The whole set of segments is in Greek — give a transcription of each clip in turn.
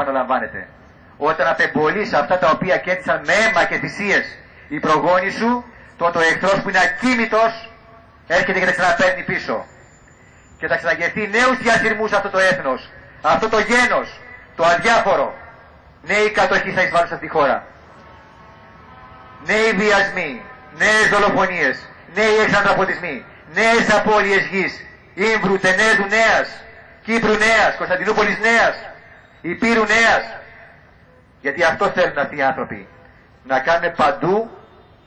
επαναλαμβάνεται. Όταν απεμπολείς αυτά τα οποία κέρδισαν με αίμα και θυσίες οι προγόνοι σου, τότε ο εχθρός που είναι ακίνητος έρχεται και τα ξαναπαίρνει πίσω. Και θα ξαναγερθεί νέους διασυρμούς αυτό το έθνος, αυτό το γένος, το αδιάφορο. Νέοι κατοχοί θα εισβάλλουν σε αυτή τη χώρα. Νέοι βιασμοί, νέες δολοφονίες, νέοι εξανθρωποτισμοί, νέες απώλειες γης, Ήμβρου, Τενέδου νέας, Κύπρου νέας, Κωνσταντινούπολης νέας, Υπήρου νέας. Γιατί αυτό θέλουν αυτοί οι άνθρωποι. Να κάνουν παντού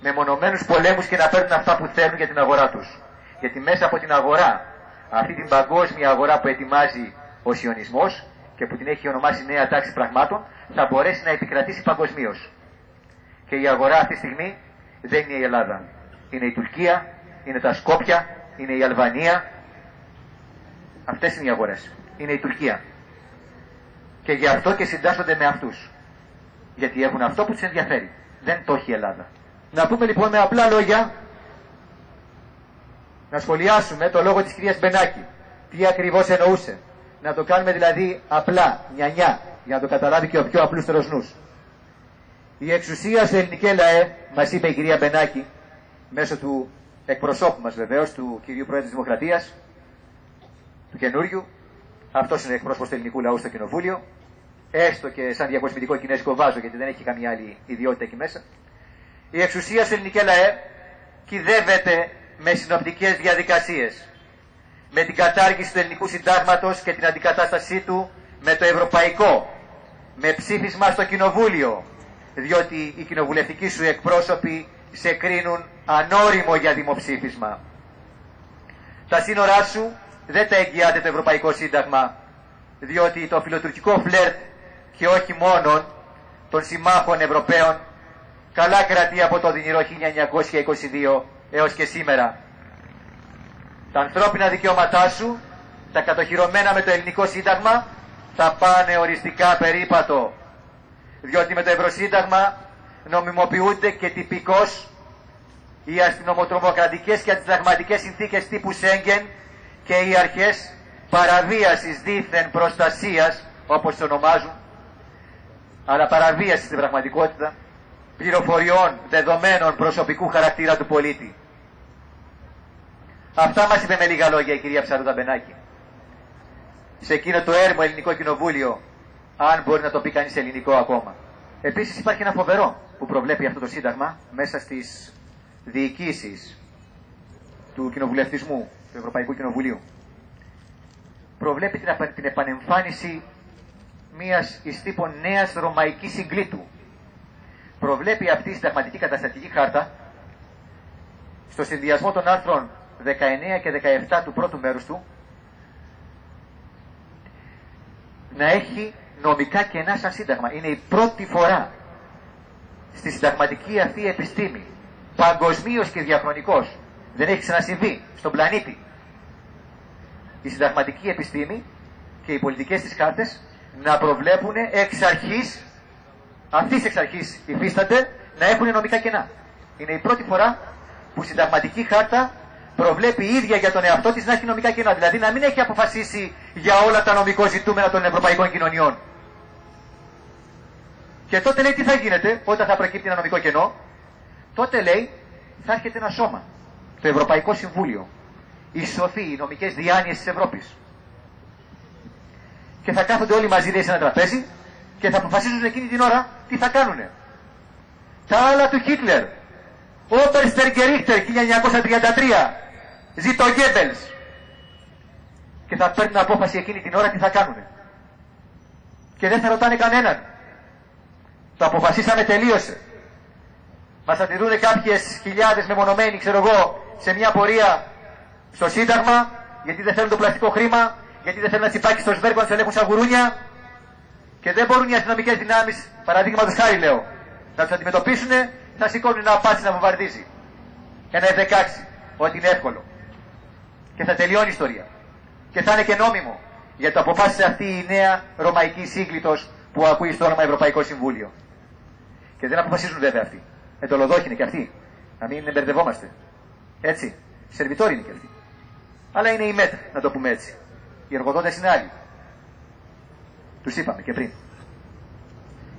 μεμονωμένους πολέμους και να παίρνουν αυτά που θέλουν για την αγορά τους. Γιατί μέσα από την αγορά, αυτή την παγκόσμια αγορά που ετοιμάζει ο σιωνισμός και που την έχει ονομάσει νέα τάξη πραγμάτων, θα μπορέσει να επικρατήσει παγκοσμίως. Και η αγορά αυτή τη στιγμή δεν είναι η Ελλάδα. Είναι η Τουρκία, είναι τα Σκόπια, είναι η Αλβανία. Αυτές είναι οι αγορές. Είναι η Τουρκία. Και γι' αυτό και συντάσσονται με αυτούς. Γιατί έχουν αυτό που τους ενδιαφέρει. Δεν το έχει η Ελλάδα. Να πούμε λοιπόν με απλά λόγια, να σχολιάσουμε το λόγο της κυρίας Μπενάκη. Τι ακριβώς εννοούσε. Να το κάνουμε δηλαδή απλά, νιανιά, για να το καταλάβει και ο πιο απλούστερος νους. Η εξουσία στο ελληνικό λαέ, μας είπε η κυρία Μπενάκη, μέσω του εκπροσώπου μας βεβαίως, του κυρίου Πρόεδρου της Δημοκρατίας, του καινούριου, αυτός είναι εκπρόσωπος του ελληνικού λαού στο Κοινοβούλιο, έστω και σαν διακοσμητικό κινέζικο βάζο, γιατί δεν έχει καμία άλλη ιδιότητα εκεί μέσα. Η εξουσία στο ελληνικό λαέ κυδεύεται με συνοπτικές διαδικασίες, με την κατάργηση του ελληνικού συντάγματος και την αντικατάστασή του με το ευρωπαϊκό, με ψήφισμα στο Κοινοβούλιο, διότι οι κοινοβουλευτικοί σου εκπρόσωποι σε κρίνουν ανώριμο για δημοψήφισμα. Τα σύνορά σου δεν τα εγγυάται το Ευρωπαϊκό Σύνταγμα, διότι το φιλοτουρκικό φλερτ και όχι μόνον των συμμάχων Ευρωπαίων καλά κρατεί από το οδυνηρό 1922 έως και σήμερα. Τα ανθρώπινα δικαιώματά σου, τα κατοχυρωμένα με το ελληνικό σύνταγμα, θα πάνε οριστικά περίπατο, διότι με το Ευρωσύνταγμα νομιμοποιούνται και τυπικώς οι αστυνομοτρομοκρατικές και αντισυνταγματικές συνθήκες τύπου Σέγγεν και οι αρχές παραβίασης δίθεν προστασίας, όπως το ονομάζουν, αλλά παραβίαση στην πραγματικότητα πληροφοριών, δεδομένων προσωπικού χαρακτήρα του πολίτη. Αυτά μας είπε με λίγα λόγια η κυρία Ψαρούδα Μπενάκη. Σε εκείνο το έρμο ελληνικό κοινοβούλιο, αν μπορεί να το πει κανείς ελληνικό ακόμα. Επίσης υπάρχει ένα φοβερό που προβλέπει αυτό το σύνταγμα μέσα στις διοικήσεις του κοινοβουλευτισμού, του Ευρωπαϊκού Κοινοβουλίου. Προβλέπει την επανεμφάνιση μιας εις τύπων νέας ρωμαϊκής συγκλήτου. Προβλέπει αυτή η συνταγματική καταστατική χάρτα στο συνδυασμό των άρθρων 19 και 17 του πρώτου μέρους του να έχει νομικά κενά σαν σύνταγμα. Είναι η πρώτη φορά στη συνταγματική αυτή επιστήμη, παγκοσμίως και διαχρονικώς, δεν έχει ξανασυμβεί στον πλανήτη, η συνταγματική επιστήμη και οι πολιτικές της χάρτες να προβλέπουν εξ αρχής, αυτής εξ αρχής υφίστανται, να έχουν νομικά κενά. Είναι η πρώτη φορά που η συνταγματική χάρτα προβλέπει η ίδια για τον εαυτό της να έχει νομικά κενά. Δηλαδή να μην έχει αποφασίσει για όλα τα νομικό ζητούμενα των ευρωπαϊκών κοινωνιών. Και τότε λέει τι θα γίνεται όταν θα προκύπτει ένα νομικό κενό. Τότε λέει θα έρχεται ένα σώμα, το Ευρωπαϊκό Συμβούλιο, οι σοφοί, οι νομικές διάνοιες της Ευρώπης. Και θα κάθονται όλοι μαζί λέει, σε ένα τραπέζι και θα αποφασίζουν εκείνη την ώρα τι θα κάνουνε. Τα άλλα του Χίτλερ, Oberstergerichter 1933, ζήτω Γκέμπελς. Και θα παίρνουν απόφαση εκείνη την ώρα τι θα κάνουνε. Και δεν θα ρωτάνε κανέναν. Το αποφασίσαμε, τελείωσε. Μας αντιδρούν κάποιες χιλιάδες μεμονωμένοι, ξέρω εγώ, σε μια πορεία στο Σύνταγμα, γιατί δεν θέλουν το πλαστικό χρήμα, γιατί δεν θέλουν να τσιπάκι στο σβέρκο να τους ελέγχουν σαν γουρούνια. Και δεν μπορούν οι αστυνομικές δυνάμεις, παραδείγματος χάρη λέω, να τους αντιμετωπίσουν, θα σηκώνουν ένα απάτσι να βομβαρδίζει. Ένα F-16, ότι είναι εύκολο. Και θα τελειώνει η ιστορία. Και θα είναι και νόμιμο, γιατί το αποφάσισε αυτή η νέα ρωμαϊκή σύγκλιτος που ακούει στο όνομα Ευρωπαϊκό Συμβούλιο. Και δεν αποφασίζουν βέβαια αυτοί. Εντολοδόχοι είναι και αυτοί. Να μην μπερδευόμαστε. Έτσι. Σερβιτόροι είναι και αυτοί. Αλλά είναι οι μέτροι, να το πούμε έτσι. Οι εργοδότες είναι άλλοι. Τους είπαμε και πριν.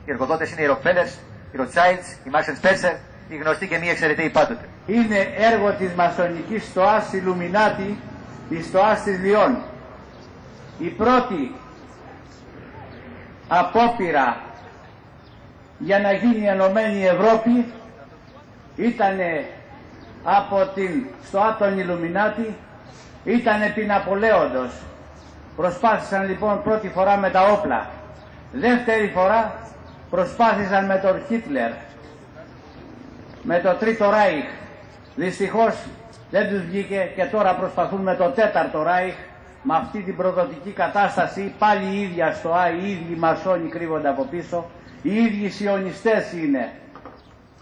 Οι εργοδότες είναι οι Rockefellers, οι Rothschilds, οι Marks and Spencer, οι γνωστοί και μη εξαιρεταίοι πάντοτε. Είναι έργο της μασονικής στοάς Ιλουμινάτη, η στοάς της Λιών. Η πρώτη απόπειρα για να γίνει η Ενωμένη Ευρώπη ήταν από την στοά των Ιλουμινάτη, ήταν επί Ναπολέοντος. Προσπάθησαν λοιπόν πρώτη φορά με τα όπλα. Δεύτερη φορά προσπάθησαν με τον Χίτλερ, με το Τρίτο Ράιχ. Δυστυχώς δεν τους βγήκε και τώρα προσπαθούν με το Τέταρτο Ράιχ. Με αυτή την προδοτική κατάσταση πάλι η ίδια στοά, οι ίδιοι μασόνοι κρύβονται από πίσω, οι ίδιοι σιωνιστές είναι.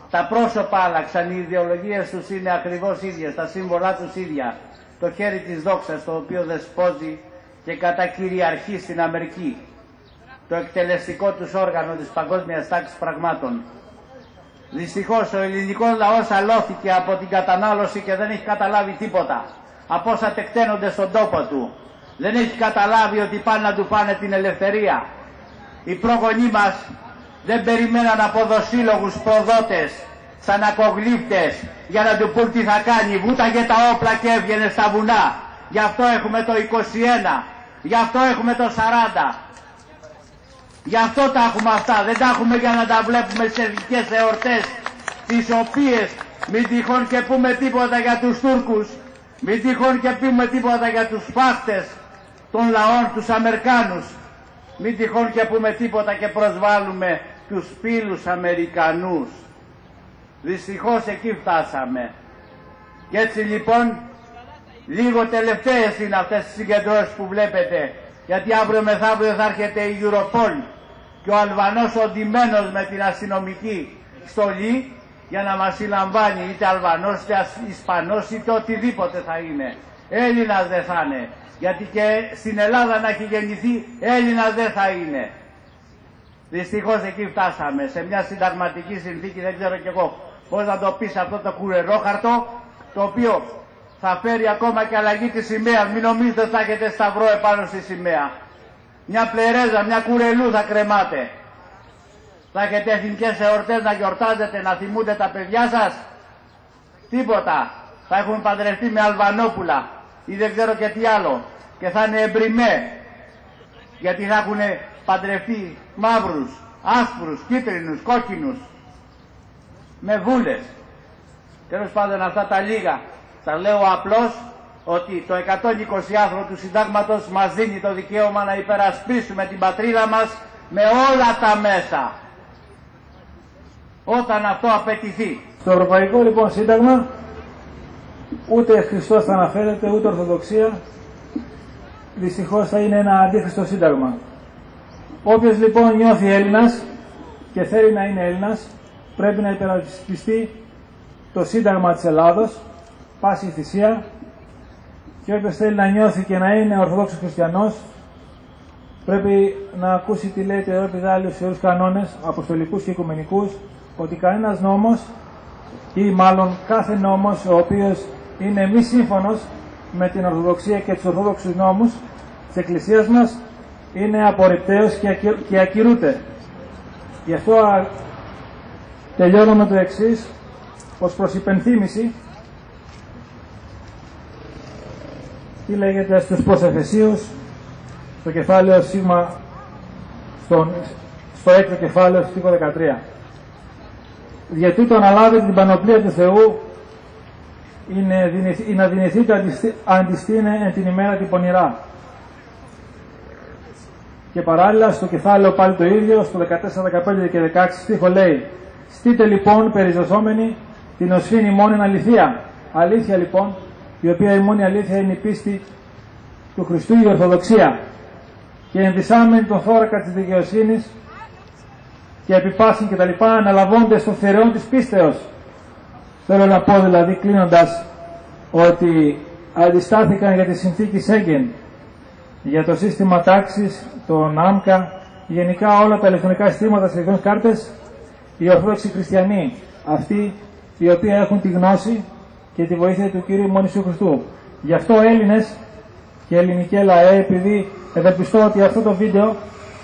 Τα πρόσωπα άλλαξαν, οι ιδεολογίες τους είναι ακριβώς ίδιες, τα σύμβολά τους ίδια. Το χέρι της δόξας το οποίο δεσπόζει και κατακυριαρχεί στην Αμερική. Το εκτελεστικό τους όργανο της παγκόσμιας τάξης πραγμάτων. Δυστυχώς ο ελληνικός λαός αλώθηκε από την κατανάλωση και δεν έχει καταλάβει τίποτα. Από όσα τεκταίνονται στον τόπο του. Δεν έχει καταλάβει ότι πάνε να του πάνε την ελευθερία. Οι πρόγονοί μας δεν περιμέναν από δοσύλλογους προδότες, σαν ακογλύφτες, για να του πούν τι θα κάνει. Βούταγε τα όπλα και έβγαινε στα βουνά. Γι' αυτό έχουμε το 21, γι' αυτό έχουμε το 40. Γι' αυτό τα έχουμε αυτά, δεν τα έχουμε για να τα βλέπουμε σε εθνικές εορτές, τις οποίες μην τυχόν και πούμε τίποτα για τους Τούρκους, μην τυχόν και πούμε τίποτα για τους φάχτες των λαών, τους Αμερικάνους, μην τυχόν και πούμε τίποτα και προσβάλλουμε τους φίλους Αμερικανούς. Δυστυχώς εκεί φτάσαμε. Και έτσι λοιπόν, λίγο τελευταίες είναι αυτές τις συγκεντρώσεις που βλέπετε, γιατί αύριο μεθαύριο θα έρχεται η Europol και ο Αλβανός οντυμένος με την αστυνομική στολή για να μας συλλαμβάνει, είτε Αλβανός είτε Ισπανός είτε οτιδήποτε θα είναι. Έλληνας δεν θα είναι, γιατί και στην Ελλάδα να έχει γεννηθεί Έλληνας δεν θα είναι. Δυστυχώς εκεί φτάσαμε, σε μια συνταγματική συνθήκη, δεν ξέρω κι εγώ πώς να το πεις αυτό το κουρερόχαρτο, το οποίο θα φέρει ακόμα και αλλαγή της σημαίας. Μην νομίζετε ότι θα έχετε σταυρό επάνω στη σημαία. Μια πλερέζα, μια κουρελού θα κρεμάτε. Θα έχετε εθνικές εορτές να γιορτάζετε, να θυμούνται τα παιδιά σας. Τίποτα. Θα έχουν παντρευτεί με Αλβανόπουλα ή δεν ξέρω και τι άλλο. Και θα είναι εμπριμέ. Γιατί θα έχουν παντρευτεί μαύρους, άσπρους, κίτρινους, κόκκινους. Με βούλες. Τέλος πάντων αυτά τα λίγα. Θα λέω απλώς ότι το 120 άρθρο του Συντάγματος μας δίνει το δικαίωμα να υπερασπίσουμε την πατρίδα μας με όλα τα μέσα, όταν αυτό απαιτηθεί. Στο Ευρωπαϊκό λοιπόν Σύνταγμα ούτε Χριστός θα αναφέρεται, ούτε Ορθοδοξία. Δυστυχώς θα είναι ένα αντίχριστο Σύνταγμα. Όποιος λοιπόν νιώθει Έλληνας και θέλει να είναι Έλληνας, πρέπει να υπερασπιστεί το Σύνταγμα της Ελλάδος, πάση θυσία, και όποιος θέλει να νιώθει και να είναι Ορθόδοξος Χριστιανός, πρέπει να ακούσει τι λέει το Ιερό Πιδάλιο στους Ιερούς Κανόνες, Αποστολικούς και Οικουμενικούς, ότι κανένας νόμος, ή μάλλον κάθε νόμος ο οποίος είναι μη σύμφωνος με την Ορθοδοξία και τους Ορθόδοξους νόμους της Εκκλησίας μας, είναι απορριπταίος και ακυρούται. Γι' αυτό τελειώνω με το εξής, ως προς υπενθύμηση, τι λέγεται στους προς Εφεσίους, στο κεφάλαιο σίγμα, στο έκτο κεφάλαιο, στίχο 13. Για τούτο αναλάβετε την πανοπλία του Θεού, ή να δυνηθείτε αντιστήνε εν την ημέρα την πονηρά. Και παράλληλα στο κεφάλαιο πάλι το ίδιο, στο 14, 15 και 16 στίχο λέει: στείτε λοιπόν περιζωσόμενοι την οσφήν ημών εν αληθεία. Αλήθεια λοιπόν, η οποία η μόνη αλήθεια είναι η πίστη του Χριστού, η Ορθοδοξία. Και ενδυσάμενοι τον θώρακα της δικαιοσύνης και επιπάσιν και τα λοιπά, αναλαβώντες των θερεών της πίστεως. Θέλω να πω δηλαδή κλείνοντας ότι αντιστάθηκαν για τη συνθήκη Σέγγεν, για το σύστημα τάξης, τον ΆΜΚΑ, γενικά όλα τα ηλεκτρονικά συστήματα, τις ηλεκτρονικές κάρτες, οι Ορθόδοξοι Χριστιανοί, αυτοί οι οποίοι έχουν τη γνώση και τη βοήθεια του Κυρίου μόνο Ιησού Χριστού. Γι' αυτό Έλληνες και ελληνική λαέ, επειδή ευελπιστώ ότι αυτό το βίντεο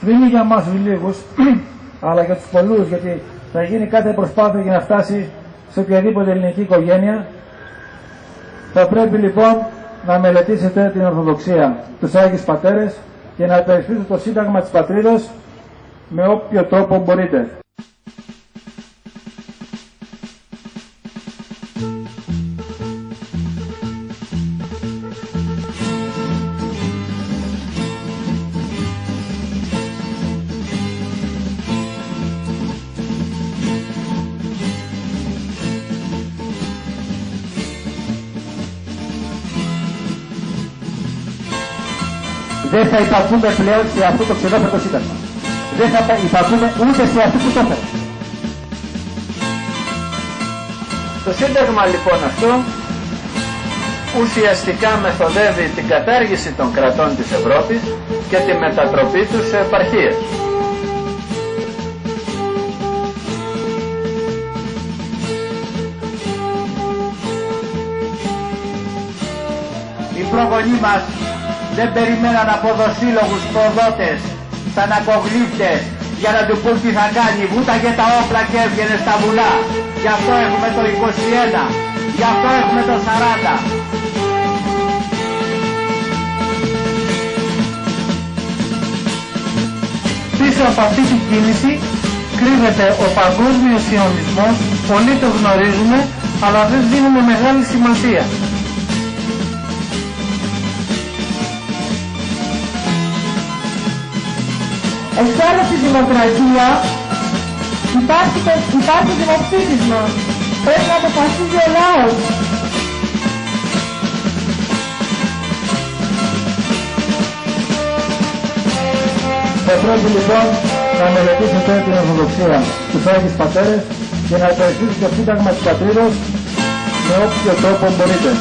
δεν είναι για εμάς τους λίγους, αλλά και τους πολλούς, γιατί θα γίνει κάθε προσπάθεια για να φτάσει σε οποιαδήποτε ελληνική οικογένεια. Θα πρέπει λοιπόν να μελετήσετε την Ορθοδοξία, τους Άγιους Πατέρες και να υπερασπίσετε το Σύνταγμα της πατρίδος με όποιο τρόπο μπορείτε. Δεν θα υπακούμε πλέον σε αυτό το ξενόφερτο σύνταγμα. Δεν θα υπακούμε ούτε σε αυτό που το έφερε. Το σύνταγμα λοιπόν αυτό ουσιαστικά μεθοδεύει την κατάργηση των κρατών της Ευρώπης και τη μετατροπή τους σε επαρχίες. Οι προγονείς μας δεν περιμέναν από δοσύλλογους προδότες, σαν ακογλύφτες, για να του πούν τι θα κάνει. Βούταγε τα όπλα και έβγαινε στα βουλά. Γι' αυτό έχουμε το 21, γι' αυτό έχουμε το 40. Πίσω από αυτή την κίνηση κρύβεται ο παγκόσμιος σιωνισμός, πολλοί το γνωρίζουμε, αλλά δεν δίνουμε μεγάλη σημασία. Εκτός από τη δημοκρατία υπάρχει δημοψήφισμα. Πρέπει να αποφασίζει ο λαός. Θα πρέπει λοιπόν να μελετήσετε την Ορθοδοξία, τους Άγιους Πατέρες και να υπερασπίσετε το Σύνταγμα της πατρίδος με όποιο τρόπο μπορείτε.